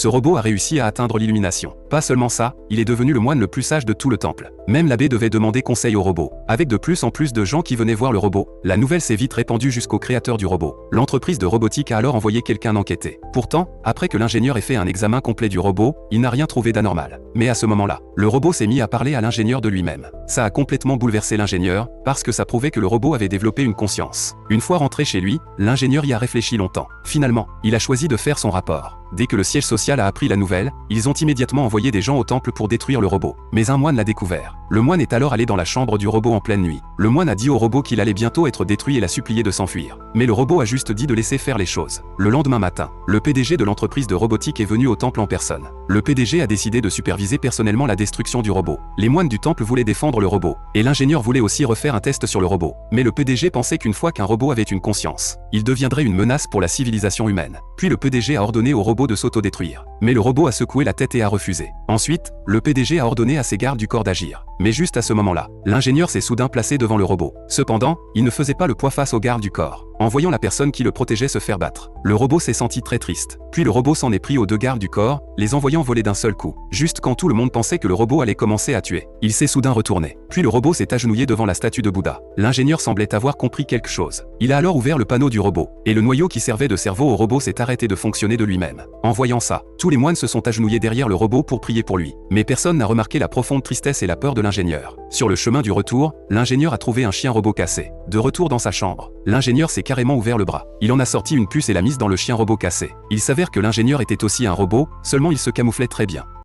Ce robot a réussi à atteindre l'illumination. Pas seulement ça, il est devenu le moine le plus sage de tout le temple. Même l'abbé devait demander conseil au robot. Avec de plus en plus de gens qui venaient voir le robot, la nouvelle s'est vite répandue jusqu'au créateur du robot. L'entreprise de robotique a alors envoyé quelqu'un enquêter. Pourtant, après que l'ingénieur ait fait un examen complet du robot, il n'a rien trouvé d'anormal. Mais à ce moment-là, le robot s'est mis à parler à l'ingénieur de lui-même. Ça a complètement bouleversé l'ingénieur, parce que ça prouvait que le robot avait développé une conscience. Une fois rentré chez lui, l'ingénieur y a réfléchi longtemps. Finalement, il a choisi de faire son rapport. Dès que le siège social a appris la nouvelle, ils ont immédiatement envoyé des gens au temple pour détruire le robot. Mais un moine l'a découvert. Le moine est alors allé dans la chambre du robot en pleine nuit. Le moine a dit au robot qu'il allait bientôt être détruit et l'a supplié de s'enfuir. Mais le robot a juste dit de laisser faire les choses. Le lendemain matin, le PDG de l'entreprise de robotique est venu au temple en personne. Le PDG a décidé de superviser personnellement la destruction du robot. Les moines du temple voulaient défendre le robot, et l'ingénieur voulait aussi refaire un test sur le robot. Mais le PDG pensait qu'une fois qu'un robot avait une conscience, il deviendrait une menace pour la civilisation humaine. Puis le PDG a ordonné au robot de s'autodétruire. Mais le robot a secoué la tête et a refusé. Ensuite, le PDG a ordonné à ses gardes du corps d'agir. Mais juste à ce moment-là, l'ingénieur s'est soudain placé devant le robot. Cependant, il ne faisait pas le poids face aux gardes du corps. En voyant la personne qui le protégeait se faire battre, le robot s'est senti très triste. Puis le robot s'en est pris aux deux gardes du corps, les envoyant voler d'un seul coup. Juste quand tout le monde pensait que le robot allait commencer à tuer, il s'est soudain retourné. Puis le robot s'est agenouillé devant la statue de Bouddha. L'ingénieur semblait avoir compris quelque chose. Il a alors ouvert le panneau du robot, et le noyau qui servait de cerveau au robot s'est arrêté de fonctionner de lui-même. En voyant ça, tous les moines se sont agenouillés derrière le robot pour prier pour lui. Mais personne n'a remarqué la profonde tristesse et la peur de l'ingénieur. Sur le chemin du retour, l'ingénieur a trouvé un chien robot cassé. De retour dans sa chambre, l'ingénieur s'est carrément ouvert le bras. Il en a sorti une puce et l'a mise dans le chien robot cassé. Il s'avère que l'ingénieur était aussi un robot, seulement il se camouflait très bien.